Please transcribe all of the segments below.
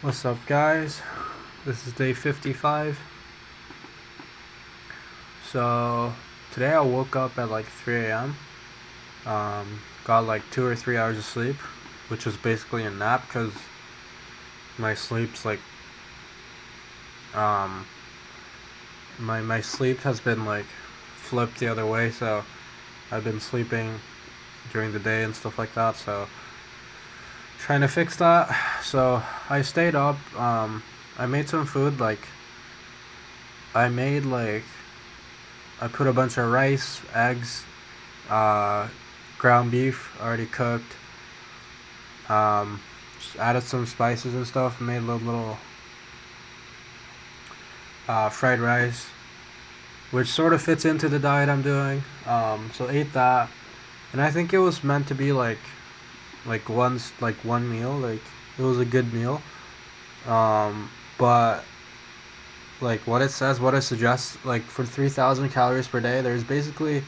What's up, guys? This is day 55. So, today I woke up at like 3 a.m. Got like 2 or 3 hours of sleep, which was basically a nap because my sleep's like, um, my sleep has been like flipped the other way, so I've been sleeping during the day and stuff like that, so trying to fix that. So, I stayed up, I made some food, I made like I put a bunch of rice, eggs, uh, ground beef already cooked. Just added some spices and stuff. Made a little fried rice, which sort of fits into the diet I'm doing. So ate that, and I think it was meant to be like one meal. Like it was a good meal. But like what it says, what it suggests, like for 3,000 calories per day, there's basically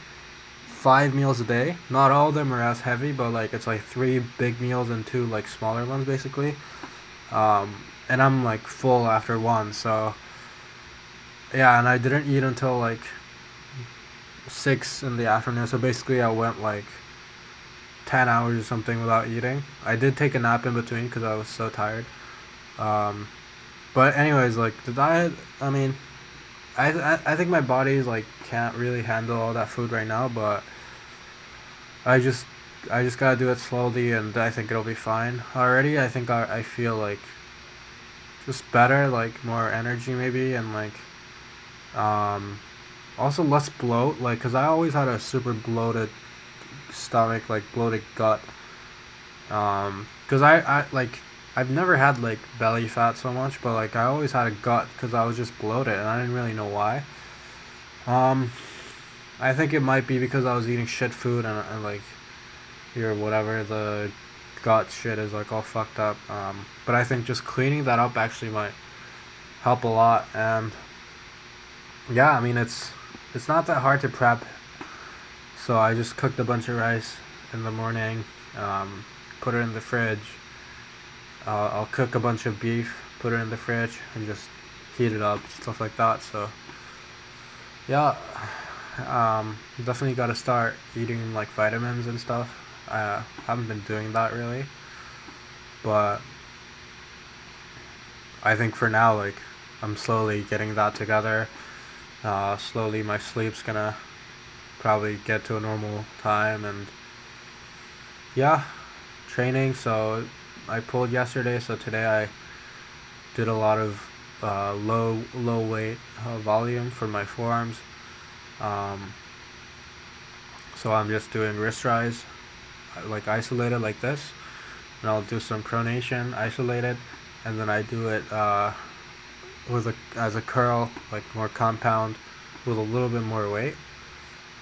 5 meals a day. Not all of them are as heavy, but like it's like three big meals and two like smaller ones basically. And I'm like full after one, so yeah. And I didn't eat until like 6 in the afternoon. So basically, I went like 10 hours or something without eating. I did take a nap in between because I was so tired. Um, but anyways, like the diet. I mean, I think my body like can't really handle all that food right now, but I just I just gotta do it slowly, and I think it'll be fine. Already, I think I feel like just better, like more energy maybe, and like um, also less bloat. Like, cause I always had a super bloated stomach, like bloated gut. Cause I like I've never had like belly fat so much, but like I always had a gut because I was just bloated, and I didn't really know why. Um, I think it might be because I was eating shit food and like your whatever the gut shit is like all fucked up. But I think just cleaning that up actually might help a lot. And yeah, I mean it's not that hard to prep. So I just cooked a bunch of rice in the morning, put it in the fridge. I'll cook a bunch of beef, put it in the fridge, and just heat it up, stuff like that. So yeah, definitely got to start eating like vitamins and stuff. I haven't been doing that really, but I think for now, like I'm slowly getting that together. Slowly, my sleep's gonna probably get to a normal time, and yeah, training. So I pulled yesterday, so today I did a lot of low weight volume for my forearms. Um, so I'm just doing wrist rise, like isolated like this, and I'll do some pronation isolated, and then I do it with a as a curl, like more compound, with a little bit more weight.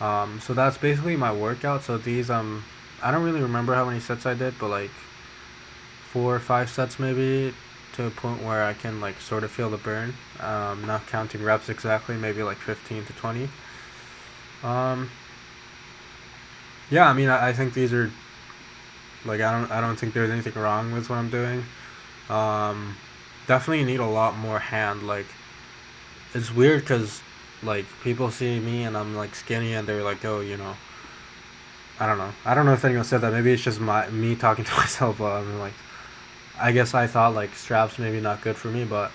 So that's basically my workout. So these I don't really remember how many sets I did, but like 4 or 5 sets maybe, to a point where I can like sort of feel the burn. Not counting reps exactly, maybe like 15 to 20. Um, yeah, I mean I think these are like I don't think there's anything wrong with what I'm doing. Um, Definitely need a lot more hand. Like it's weird because like people see me and I'm like skinny and they're like, oh, I don't know. I don't know if anyone said that. Maybe it's just me talking to myself. But I'm like, I guess I thought like straps maybe not good for me, but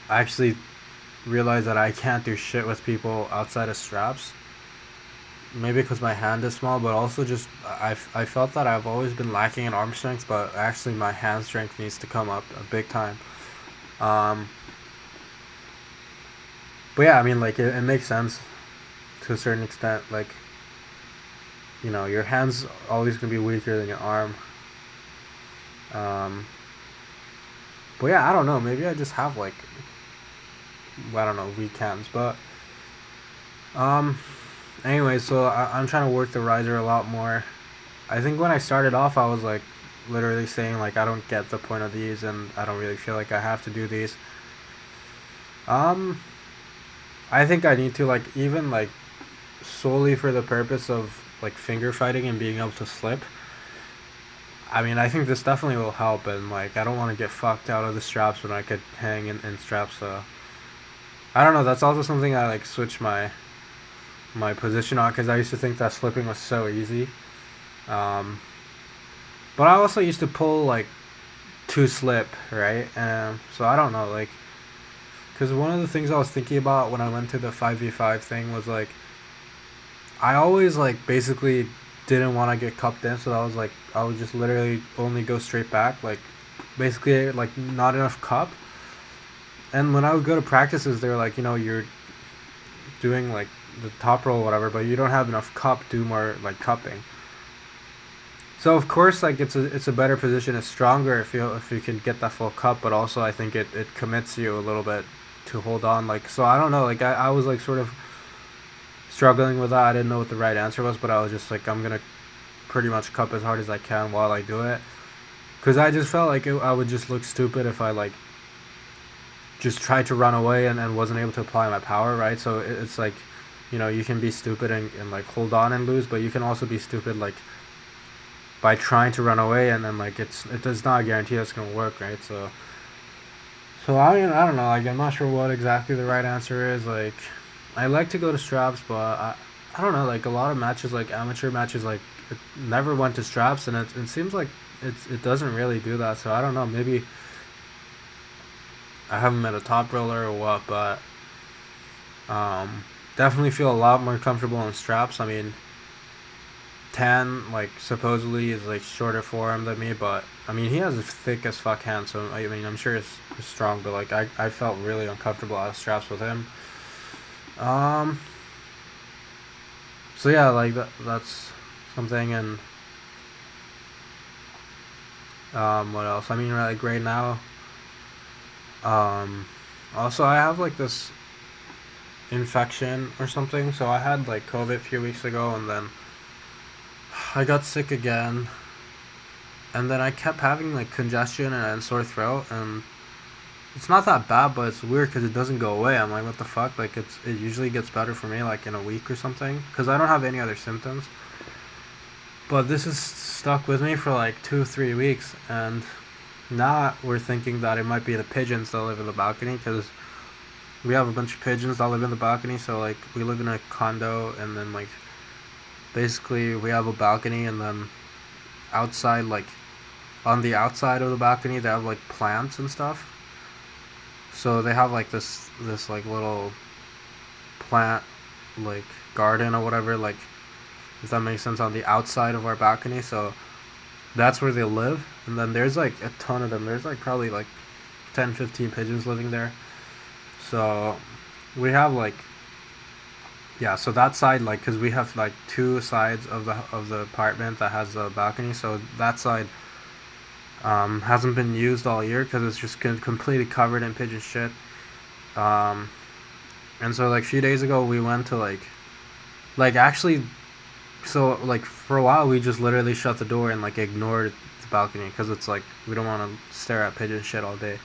I actually realized that I can't do shit with people outside of straps. Maybe because my hand is small, but also just I felt that I've always been lacking in arm strength, but actually my hand strength needs to come up a big time. Um, but yeah, I mean like it makes sense to a certain extent. Like your hand's always gonna be weaker than your arm. Um, but yeah, I don't know. Maybe I just have like I don't know weekends, but um, anyway, so I'm trying to work the riser a lot more. I think when I started off, I was like literally saying like I don't get the point of these, and I don't really feel like I have to do these. Um, I think I need to like even like solely for the purpose of like finger fighting and being able to slip. I mean, I think this definitely will help, and like I don't want to get fucked out of the straps when I could hang in straps. So I don't know. That's also something I like switch my position on because I used to think that slipping was so easy. Um, but I also used to pull like to slip, right? So I don't know, like, because one of the things I was thinking about when I went to the 5v5 thing was like I always like basically didn't want to get cupped in, so I was like I would just literally only go straight back, like basically like not enough cup. And when I would go to practices, they were like, you're doing like the top roll or whatever, but you don't have enough cup. Do more like cupping. So of course, like it's a better position. It's stronger if you can get that full cup, but also I think it commits you a little bit to hold on. Like so, I don't know. Like I was like sort of struggling with that. I didn't know what the right answer was, but I was just like I'm gonna pretty much cup as hard as I can while I do it, because I just felt like I would just look stupid if I like just tried to run away and wasn't able to apply my power, right? So it's like, you can be stupid and like hold on and lose, but you can also be stupid like by trying to run away and then like it does not guarantee that's gonna work, right? So I mean I don't know, like I'm not sure what exactly the right answer is. Like I like to go to straps, but I don't know, like a lot of matches, like amateur matches, like it never went to straps, and it seems like it doesn't really do that. So I don't know, maybe I haven't met a top roller or what, but definitely feel a lot more comfortable in straps. I mean, Tan like supposedly is like shorter forearm than me, but I mean he has a thick as fuck hand, so I mean I'm sure it's strong, but like I felt really uncomfortable out of straps with him. Um, so yeah, like that's something, and what else? I mean, like right now, um, also I have like this infection or something. So I had like COVID a few weeks ago, and then I got sick again, and then I kept having like congestion and sore throat, and it's not that bad, but it's weird because it doesn't go away. I'm like, what the fuck? Like it usually gets better for me like in a week or something because I don't have any other symptoms. But this is stuck with me for like 2 3 weeks, and now we're thinking that it might be the pigeons that live in the balcony because we have a bunch of pigeons that live in the balcony. So like we live in a condo, and then like basically we have a balcony, and then outside, like on the outside of the balcony, they have like plants and stuff. So they have like this like little plant like garden or whatever, like if that makes sense, on the outside of our balcony. So that's where they live, and then there's like a ton of them. There's like probably like 10 15 pigeons living there. So we have like, yeah, so that side, like because we have like two sides of the apartment that has a balcony. So that side hasn't been used all year because it's just completely covered in pigeon shit. um and so like a few days ago we went to like actually, so like for a while we just literally shut the door and like ignored the balcony because it's like we don't want to stare at pigeon shit all day.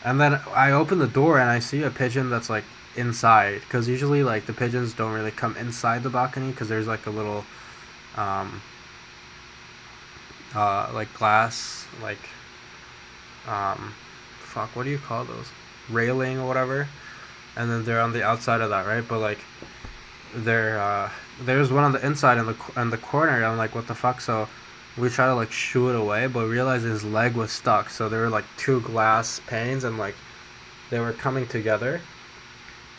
And then I open the door and I see a pigeon that's like inside, because usually like the pigeons don't really come inside the balcony because there's like a little um like glass, like um fuck, what do you call those, railing or whatever, and then they're on the outside of that, right? But like there's one on the inside in the corner, and I'm like, what the fuck? So we try to like shoo it away, but realized his leg was stuck. So there were like two glass panes, and like they were coming together,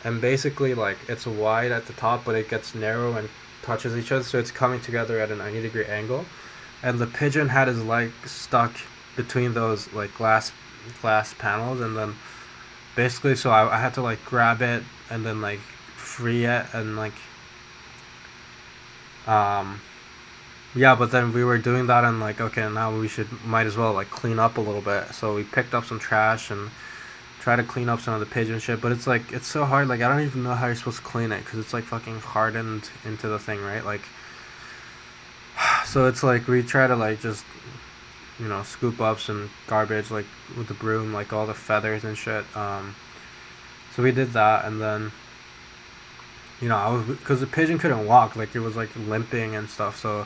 and basically like it's wide at the top, but it gets narrow and touches each other, so it's coming together at a 90-degree angle. And the pigeon had his leg stuck between those like glass panels, and then basically, so I had to like grab it and then like free it, and like um yeah, but then we were doing that, and like, okay, now we should might as well like clean up a little bit. So we picked up some trash and try to clean up some of the pigeon shit, but it's like it's so hard. Like I don't even know how you're supposed to clean it because it's like fucking hardened into the thing, right? Like, so it's like we try to like just scoop up some garbage like with the broom, like all the feathers and shit. So we did that, and then I was, because the pigeon couldn't walk, like it was like limping and stuff. So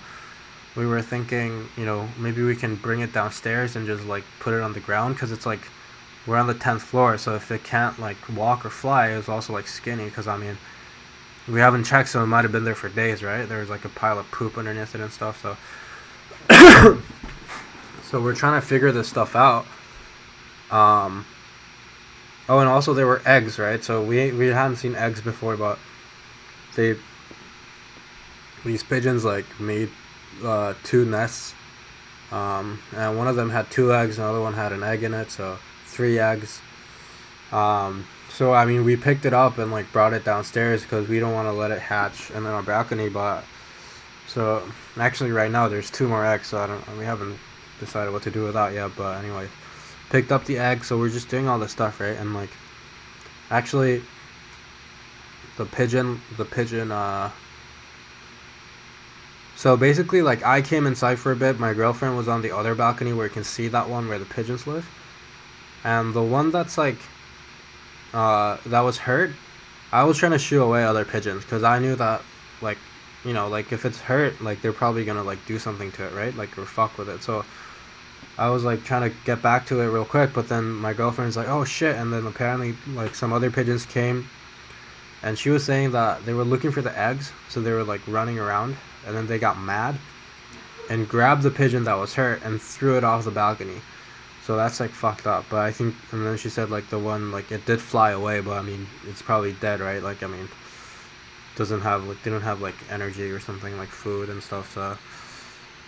we were thinking, maybe we can bring it downstairs and just like put it on the ground, because it's like we're on the 10th floor, so if it can't like walk or fly, it's also like skinny. Because I mean, we haven't checked, so it might have been there for days, right? There's like a pile of poop underneath it and stuff. So we're trying to figure this stuff out. Um, oh, and also there were eggs, right? So we hadn't seen eggs before, but they these pigeons like made two nests. And one of them had two eggs, and the other one had an egg in it, so three eggs. So I mean, we picked it up and like brought it downstairs because we don't want to let it hatch in our balcony. But so actually, right now there's two more eggs, so we haven't decided what to do with that yet. But anyway, picked up the egg, so we're just doing all this stuff, right? And like, actually, the pigeon. So basically, like, I came inside for a bit. My girlfriend was on the other balcony where you can see that one where the pigeons live. And the one that's like, that was hurt, I was trying to shoo away other pigeons because I knew that, like, like if it's hurt, like they're probably gonna like do something to it, right? Like, or fuck with it. So I was like trying to get back to it real quick, but then my girlfriend's like, oh shit. And then apparently, like, some other pigeons came, and she was saying that they were looking for the eggs, so they were like running around, and then they got mad and grabbed the pigeon that was hurt and threw it off the balcony. So that's like fucked up. But I think, and then she said like the one, like, it did fly away, but I mean, it's probably dead, right? Like, I mean, doesn't have like, they don't have like energy or something, like food and stuff. So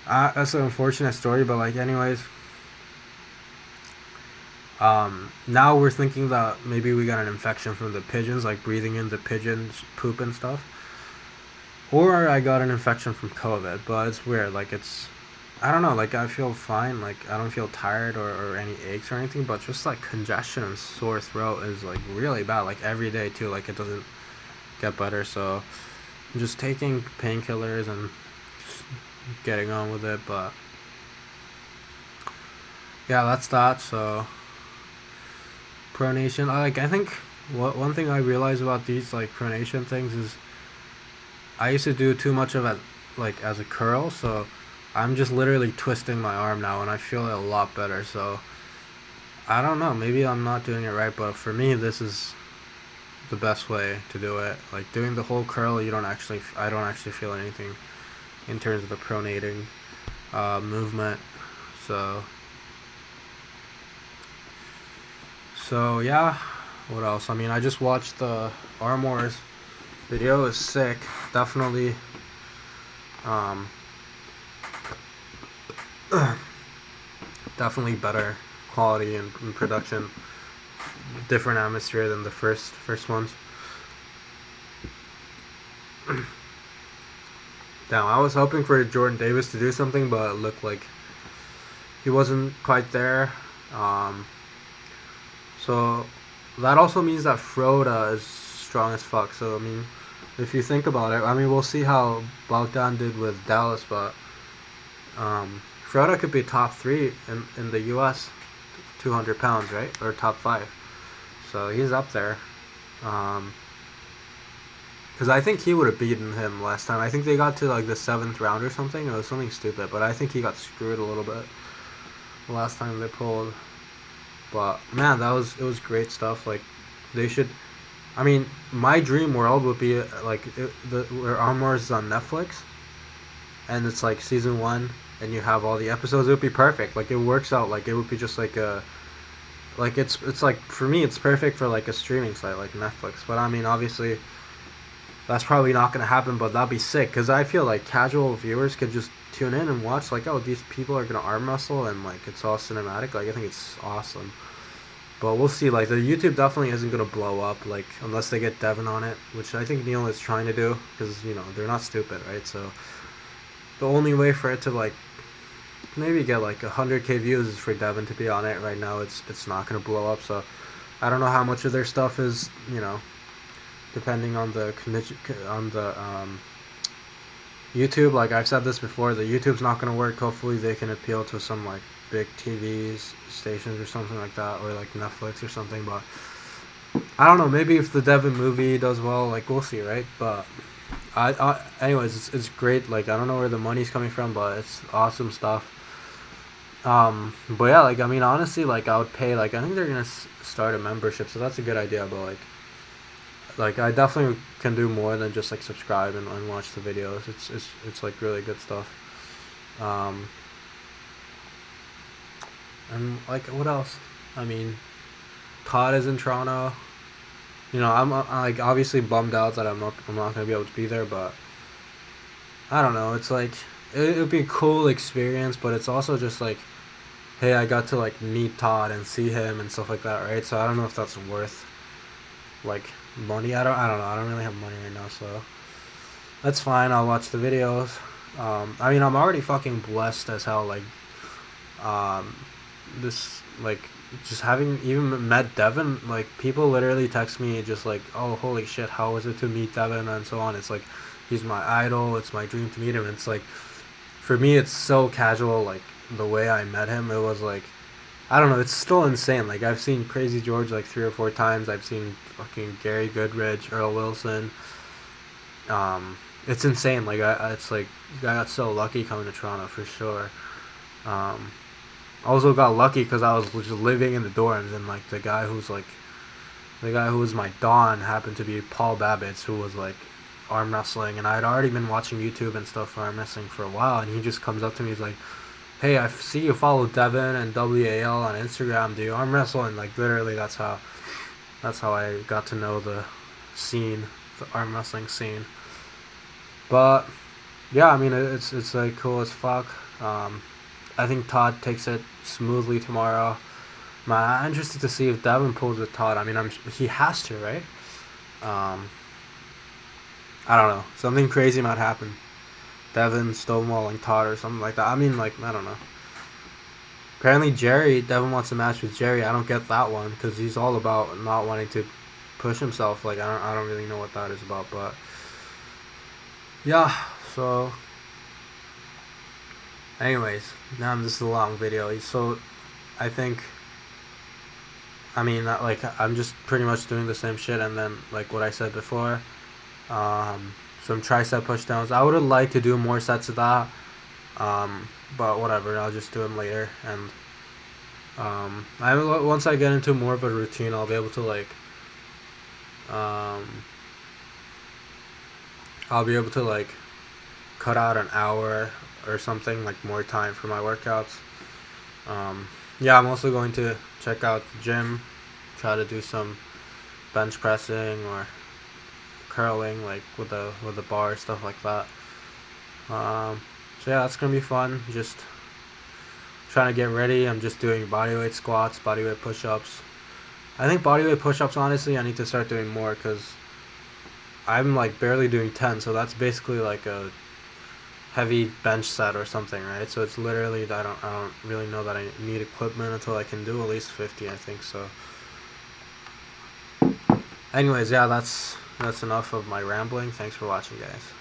that's an unfortunate story. But like, anyways, now we're thinking that maybe we got an infection from the pigeons, like breathing in the pigeons poop and stuff, or I got an infection from COVID. But it's weird, like, I don't know, like, I feel fine, like, I don't feel tired or any aches or anything, but just like congestion and sore throat is like really bad, like every day too, like it doesn't get better. So I'm just taking painkillers and just getting on with it. But yeah, that's that. So pronation, I think one thing I realized about these like pronation things is I used to do too much of it like as a curl, so I'm just literally twisting my arm now, and I feel it a lot better. So I don't know, maybe I'm not doing it right, but for me this is the best way to do it. Like, doing the whole curl, I don't actually feel anything in terms of the pronating movement. So yeah, what else? I mean, I just watched the Armwrestle video. Is sick, definitely. Definitely better quality and production, different atmosphere than the first ones. Now, I was hoping for Jordan Davis to do something, but it looked like he wasn't quite there. So that also means that Froda is strong as fuck. So I mean, if you think about it, I mean, we'll see how Bogdan did with Dallas, but Froda could be top 3 in the U.S. 200 pounds, right? Or top 5. So he's up there. Because I think he would have beaten him last time. I think they got to like the 7th round or something. It was something stupid, but I think he got screwed a little bit the last time they pulled. But man, it was great stuff. Like, they should. I mean, my dream world would be like where Armors is on Netflix, and it's like season 1, and you have all the episodes. It would be perfect. Like, it works out. Like, it would be just like it's like, for me, it's perfect for like a streaming site like Netflix. But I mean, obviously, that's probably not gonna happen. But that'd be sick, because I feel like casual viewers could just tune in and watch, like, oh, these people are gonna arm wrestle, and like it's all cinematic. Like, I think it's awesome. But we'll see. Like, the YouTube definitely isn't gonna blow up, like, unless they get Devin on it, which I think Neil is trying to do, because they're not stupid, right? So the only way for it to like maybe get like 100K views is for Devin to be on it. Right now, it's not gonna blow up. So I don't know how much of their stuff is, depending on the YouTube. Like, I've said this before, the YouTube's not gonna work. Hopefully they can appeal to some like big TV stations or something like that, or like Netflix or something. But I don't know, maybe if the Devin movie does well, like, we'll see, right? But anyways, it's great. Like, I don't know where the money's coming from, but it's awesome stuff. But yeah, like, I mean, honestly, like, I would pay, like, I think they're gonna start a membership, so that's a good idea. But like I definitely can do more than just like subscribe and watch the videos. It's like really good stuff. Um, and like, what else? I mean, Todd is in Toronto. You know, I'm like obviously bummed out that I'm not gonna be able to be there, but I don't know. It's like it would be a cool experience, but it's also just like, hey, I got to like meet Todd and see him and stuff like that, right? So I don't know if that's worth like money. I don't know. I don't really have money right now, so that's fine. I'll watch the videos. I mean, I'm already fucking blessed as hell. Like, um, this like just having even met Devin. Like, people literally text me just like, "Oh, holy shit, how was it to meet Devin?" and so on. It's like he's my idol. It's my dream to meet him. It's like for me, it's so casual. Like the way I met him, it was like I don't know. It's still insane. Like I've seen Crazy George like 3 or 4 times. I've seen fucking Gary Goodrich, Earl Wilson. It's insane. Like it's like I got so lucky coming to Toronto for sure. Um, also got lucky because I was just living in the dorms and like the guy who was my Don happened to be Paul Babbitts, who was like arm wrestling, and I had already been watching YouTube and stuff for arm wrestling for a while, and he just comes up to me, he's like, "Hey, I see you follow Devin and WAL on Instagram. Do you arm wrestle?" And like literally, that's how I got to know the scene, the arm wrestling scene. But yeah, I mean it's like cool as fuck. I think Todd takes it smoothly tomorrow. I'm interested to see if Devin pulls with Todd. I mean, he has to, right? Um, I don't know. Something crazy might happen. Devin stonewalling Todd or something like that. I mean, like I don't know. Apparently, Devin wants a match with Jerry. I don't get that one because he's all about not wanting to push himself. Like I don't really know what that is about, but yeah. So, anyways, now this is a long video. So, I think. I mean, like I'm just pretty much doing the same shit, and then like what I said before, some tricep pushdowns. I would have liked to do more sets of that, but whatever. I'll just do them later, and once I get into more of a routine, I'll be able to like, um, I'll be able to like cut out an hour or something like more time for my workouts. Yeah, I'm also going to check out the gym, try to do some bench pressing or curling like with the bar, stuff like that. So yeah, that's gonna be fun. Just trying to get ready. I'm just doing bodyweight squats, bodyweight push-ups. I think bodyweight push-ups, honestly, I need to start doing more because I'm like barely doing 10, so that's basically like a heavy bench set or something, right? So it's literally I don't really know that I need equipment until I can do at least 50, I think so. Anyways, yeah, that's enough of my rambling. Thanks for watching, guys.